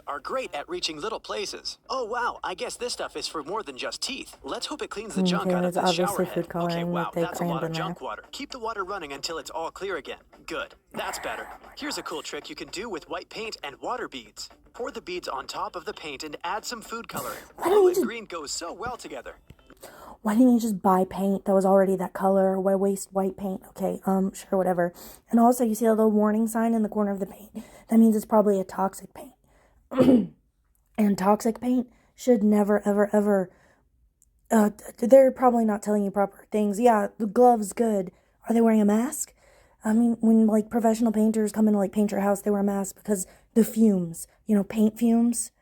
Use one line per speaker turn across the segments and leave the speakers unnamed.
are great at reaching little places. Oh wow, I guess this stuff is for more than just teeth. Let's hope it cleans the junk
Okay,
out of
that's
this
obviously
shower
food
head. Okay,
coloring
wow,
that they
that's a
crammed
lot of
in there.
junk water. Keep the water running until it's all clear again. Good, that's better. Here's a cool trick you can do with white paint and water beads. Pour the beads on top of the paint and add some food coloring. Blue and green goes so well together.
Why didn't you just buy paint that was already that color? Why waste white paint? Okay, sure, whatever. And also, you see a little warning sign in the corner of the paint. That means it's probably a toxic paint. And toxic paint should never, ever, ever. They're probably not telling you proper things. Yeah, the gloves, good. Are they wearing a mask? I mean, when like professional painters come in to like paint your house, they wear a mask because the fumes, paint fumes.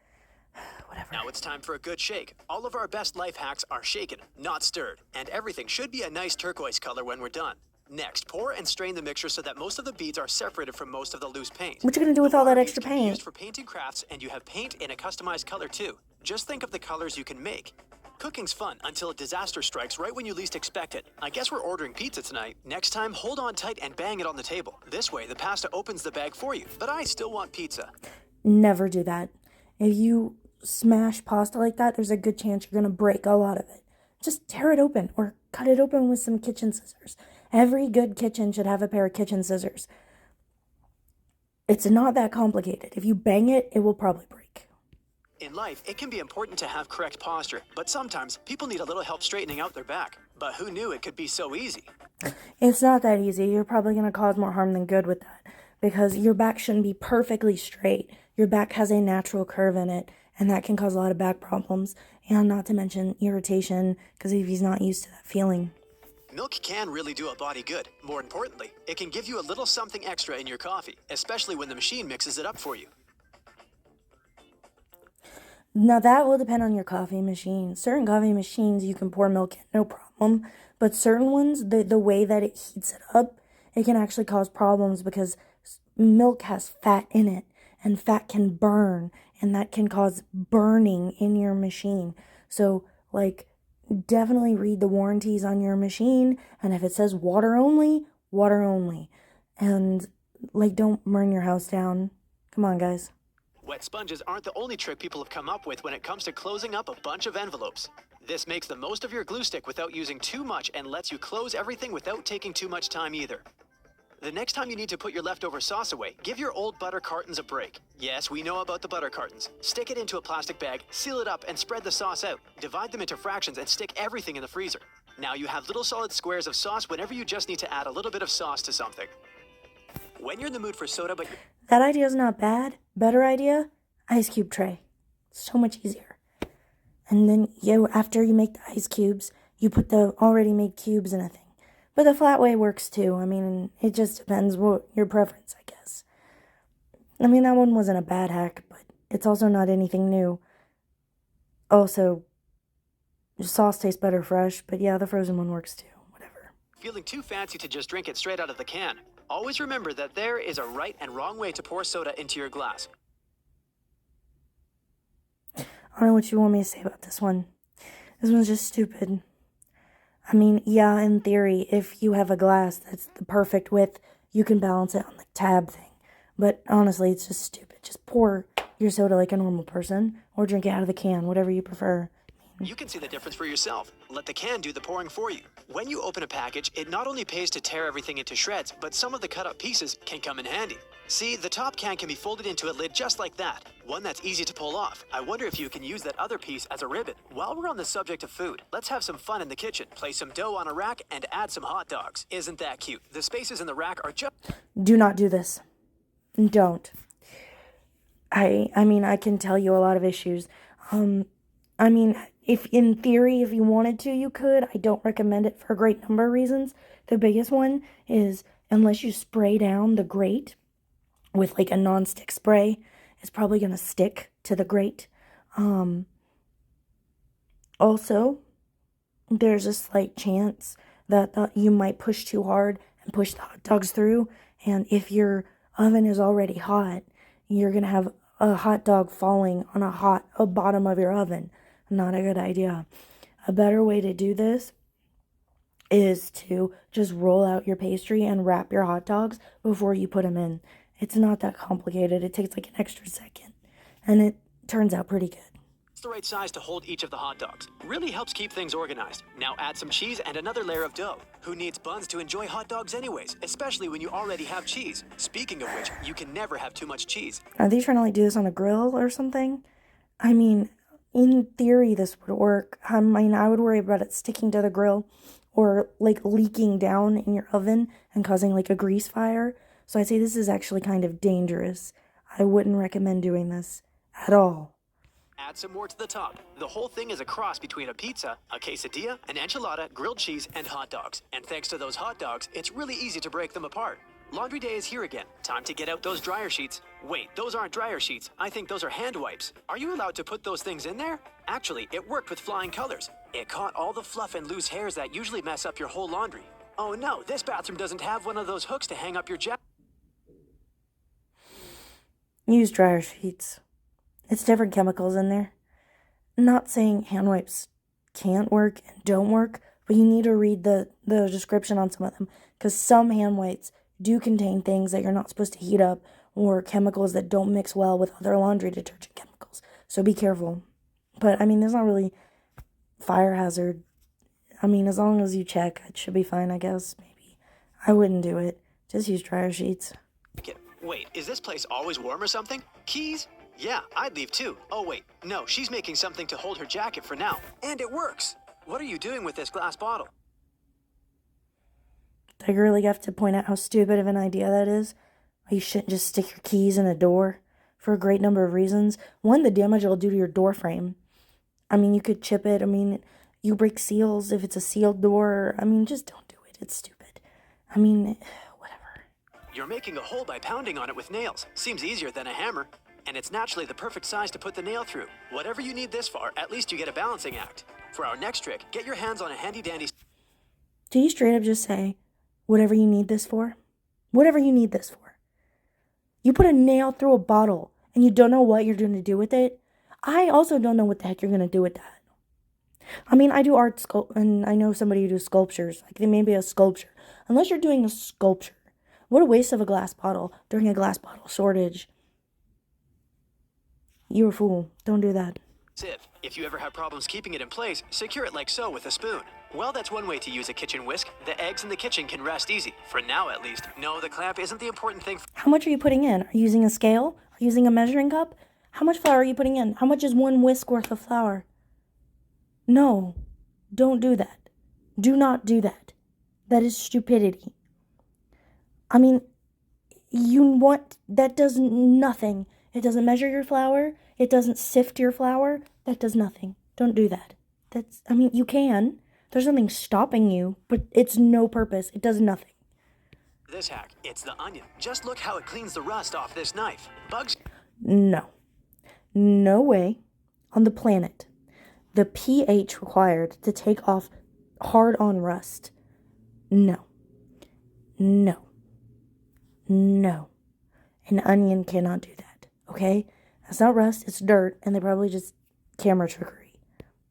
Whatever.
Now it's time for a good shake. All of our best life hacks are shaken, not stirred, and everything should be a nice turquoise color when we're done. Next, pour and strain the mixture so that most of the beads are separated from most of the loose paint.
What you gonna do with all that extra
paint? Can be used
paint?
for painting crafts, and you have paint in a customized color too. Just think of the colors you can make. Cooking's fun until a disaster strikes right when you least expect it. I guess we're ordering pizza tonight. Next time, hold on tight and bang it on the table. This way, the pasta opens the bag for you. But I still want pizza.
Never do that. If you smash pasta like that, there's a good chance you're gonna break a lot of it. Just tear it open or cut it open with some kitchen scissors. Every good kitchen should have a pair of kitchen scissors. It's not that complicated. If you bang it, it will probably break.
In life, it can be important to have correct posture, but sometimes people need a little help straightening out their back. But who knew it could be so easy?
It's not that easy. You're probably going to cause more harm than good with that because your back shouldn't be perfectly straight. Your back has a natural curve in it, and that can cause a lot of back problems, and not to mention irritation because if he's not used to that feeling.
Milk can really do a body good. More importantly, it can give you a little something extra in your coffee, especially when the machine mixes it up for you.
Now that will depend on your coffee machine. Certain coffee machines you can pour milk in, no problem. But certain ones, the way that it heats it up, it can actually cause problems because milk has fat in it, and fat can burn, and that can cause burning in your machine. So, definitely read the warranties on your machine, and if it says water only, water only. And, don't burn your house down. Come on, guys.
Wet sponges aren't the only trick people have come up with when it comes to closing up a bunch of envelopes. This makes the most of your glue stick without using too much and lets you close everything without taking too much time either. The next time you need to put your leftover sauce away, give your old butter cartons a break. Yes, we know about the butter cartons. Stick it into a plastic bag, seal it up, and spread the sauce out. Divide them into fractions and stick everything in the freezer. Now you have little solid squares of sauce whenever you just need to add a little bit of sauce to something. When you're in the mood for soda, but
that idea is not bad. Better idea, ice cube tray. So much easier. And then after you make the ice cubes, you put the already made cubes in a thing. But the flat way works too. I mean, it just depends what your preference, I guess. I mean, that one wasn't a bad hack, but it's also not anything new. Also, sauce tastes better fresh, but yeah, the frozen one works too. Whatever.
Feeling too fancy to just drink it straight out of the can? Always remember that there is a right and wrong way to pour soda into your glass.
I don't know what you want me to say about this one. This one's just stupid. I mean, yeah, in theory, if you have a glass that's the perfect width, you can balance it on the tab thing. But honestly, it's just stupid. Just pour your soda like a normal person, or drink it out of the can, whatever you prefer.
You can see the difference for yourself. Let the can do the pouring for you. When you open a package, it not only pays to tear everything into shreds, but some of the cut up pieces can come in handy. See, the top can be folded into a lid just like that. One that's easy to pull off. I wonder if you can use that other piece as a ribbon. While we're on the subject of food, let's have some fun in the kitchen. Place some dough on a rack and add some hot dogs. Isn't that cute? The spaces in the rack are just...
Do not do this. Don't. I mean, I can tell you a lot of issues. If in theory, if you wanted to, you could. I don't recommend it for a great number of reasons. The biggest one is unless you spray down the grate with a non-stick spray, it's probably going to stick to the grate. Also, there's a slight chance that you might push too hard and push the hot dogs through. And if your oven is already hot, you're going to have a hot dog falling on a bottom of your oven. Not a good idea. A better way to do this is to just roll out your pastry and wrap your hot dogs before you put them in. It's not that complicated. It takes an extra second. and it turns out pretty good.
It's the right size to hold each of the hot dogs. Really helps keep things organized. Now add some cheese and another layer of dough. Who needs buns to enjoy hot dogs anyways, especially when you already have cheese? Speaking of which, you can never have too much cheese.
Are they trying to like do this on a grill or something? I mean, in theory, this would work. I mean, I would worry about it sticking to the grill or like leaking down in your oven and causing like a grease fire. So I'd say this is actually kind of dangerous. I wouldn't recommend doing this at all.
Add some more to the top. The whole thing is a cross between a pizza, a quesadilla, an enchilada, grilled cheese, and hot dogs. And thanks to those hot dogs, it's really easy to break them apart. Laundry day is here again. Time to get out those dryer sheets. Wait, those aren't dryer sheets. I think those are hand wipes. Are you allowed to put those things in there? Actually, it worked with flying colors. It caught all the fluff and loose hairs that usually mess up your whole laundry. Oh no, this bathroom doesn't have one of those hooks to hang up your jacket.
Use dryer sheets. It's different chemicals in there. Not saying hand wipes can't work and don't work, but you need to read the description on some of them, because some hand wipes do contain things that you're not supposed to heat up or chemicals that don't mix well with other laundry detergent chemicals. So be careful. But I mean, there's not really fire hazard. I mean, as long as you check, it should be fine, I guess. Maybe. I wouldn't do it. Just use dryer sheets.
Wait, is this place always warm or something? Keys? Yeah, I'd leave too. Oh wait, no, she's making something to hold her jacket for now. And it works! What are you doing with this glass bottle?
I really have to point out how stupid of an idea that is. You shouldn't just stick your keys in a door for a great number of reasons. One, the damage it'll do to your door frame. I mean, you could chip it. I mean, you break seals if it's a sealed door. I mean, just don't do it. It's stupid. I mean, whatever.
You're making a hole by pounding on it with nails. Seems easier than a hammer. And it's naturally the perfect size to put the nail through. Whatever you need this far, at least you get a balancing act. For our next trick, get your hands on a handy-dandy...
Do you straight up just say, whatever you need this for? Whatever you need this for. You put a nail through a bottle and you don't know what you're going to do with it? I also don't know what the heck you're going to do with that. I mean, I do art and I know somebody who does sculptures. Like, they may be a sculpture. Unless you're doing a sculpture. What a waste of a glass bottle during a glass bottle shortage. You're a fool. Don't do that.
Sieve. If you ever have problems keeping it in place, secure it like so with a spoon. Well, that's one way to use a kitchen whisk. The eggs in the kitchen can rest easy. For now, at least. No, the clamp isn't the important thing.
How much are you putting in? Are you using a scale? Are you using a measuring cup? How much flour are you putting in? How much is one whisk worth of flour? No. Don't do that. Do not do that. That is stupidity. I mean, that does nothing. It doesn't measure your flour. It doesn't sift your flour. That does nothing. Don't do that. You can. There's nothing stopping you, but it's no purpose. It does nothing.
This hack, it's the onion. Just look how it cleans the rust off this knife. Bugs?
No. No way on the planet. The pH required to take off hard-on rust. No. No. No. An onion cannot do that. Okay? That's not rust, it's dirt, and they probably just camera trickery.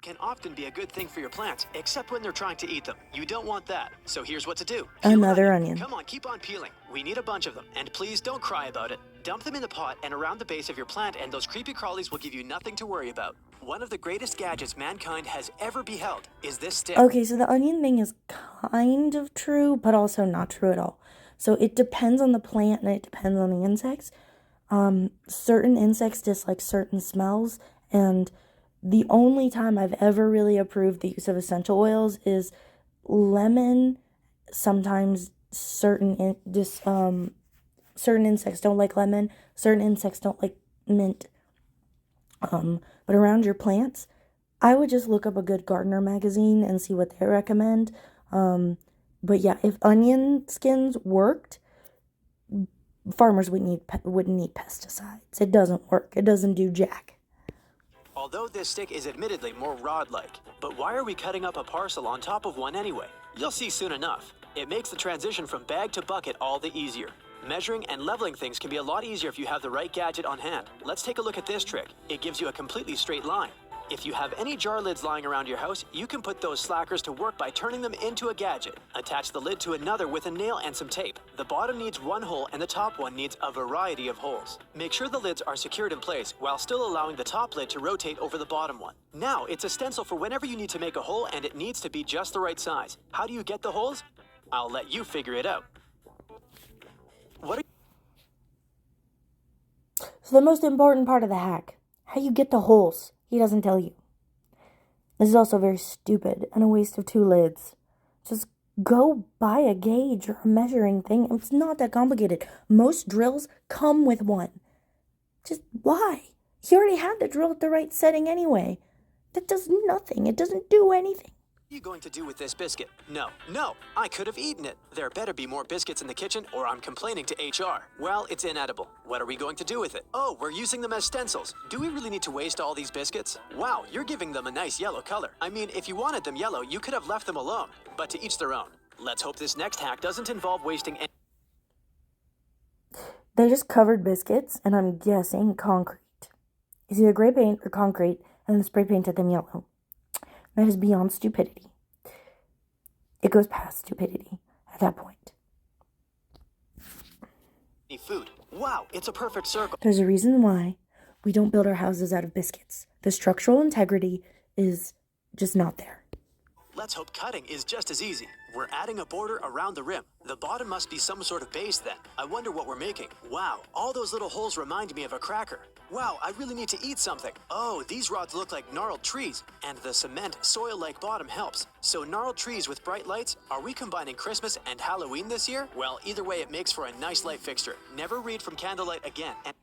Can often be a good thing for your plants, except when they're trying to eat them. You don't want that. So here's what to do.
Another onion.
Come on, keep on peeling. We need a bunch of them. And please don't cry about it. Dump them in the pot and around the base of your plant, and those creepy crawlies will give you nothing to worry about. One of the greatest gadgets mankind has ever beheld is this stick.
Okay, so the onion thing is kind of true, but also not true at all. So it depends on the plant and it depends on the insects. Certain insects dislike certain smells, and the only time I've ever really approved the use of essential oils is lemon. Sometimes certain insects don't like lemon, certain insects don't like mint. But around your plants, I would just look up a good gardener magazine and see what they recommend. But yeah, if onion skins worked, farmers wouldn't need pesticides. It doesn't work. It doesn't do jack.
Although this stick is admittedly more rod-like, but why are we cutting up a parcel on top of one anyway? You'll see soon enough. It makes the transition from bag to bucket all the easier. Measuring and leveling things can be a lot easier if you have the right gadget on hand. Let's take a look at this trick. It gives you a completely straight line. If you have any jar lids lying around your house, you can put those slackers to work by turning them into a gadget. Attach the lid to another with a nail and some tape. The bottom needs one hole and the top one needs a variety of holes. Make sure the lids are secured in place while still allowing the top lid to rotate over the bottom one. Now, it's a stencil for whenever you need to make a hole, and it needs to be just the right size. How do you get the holes? I'll let you figure it out. What are
So the most important part of the hack, how you get the holes, he doesn't tell you. This is also very stupid and a waste of 2 lids. Just go buy a gauge or a measuring thing. It's not that complicated. Most drills come with one. Just why? You already had the drill at the right setting anyway. That does nothing. It doesn't do anything.
What are you going to do with this biscuit? No, I could have eaten it. There better be more biscuits in the kitchen or I'm complaining to HR. Well, it's inedible. What are we going to do with it? Oh, we're using them as stencils. Do we really need to waste all these biscuits? Wow, you're giving them a nice yellow color. I mean, if you wanted them yellow, you could have left them alone. But to each their own. Let's hope this next hack doesn't involve wasting any.
They just covered biscuits, and I'm guessing concrete. It's either gray paint or concrete, and then spray painted them yellow. That is beyond stupidity. It goes past stupidity at that point.
Food. Wow, it's a perfect circle.
There's a reason why we don't build our houses out of biscuits. The structural integrity is just not there.
Let's hope cutting is just as easy. We're adding a border around the rim. The bottom must be some sort of base then. I wonder what we're making. Wow, all those little holes remind me of a cracker. Wow, I really need to eat something. Oh, these rods look like gnarled trees. And the cement, soil-like bottom helps. So gnarled trees with bright lights? Are we combining Christmas and Halloween this year? Well, either way, it makes for a nice light fixture. Never read from candlelight again. And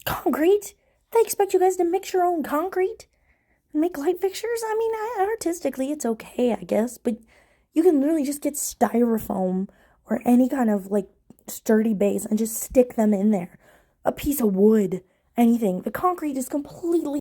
Concrete? They expect you guys to mix your own concrete? Make light fixtures? I mean, artistically, it's okay, I guess. But you can literally just get styrofoam or any kind of, sturdy base and just stick them in there. A piece of wood, anything. The concrete is completely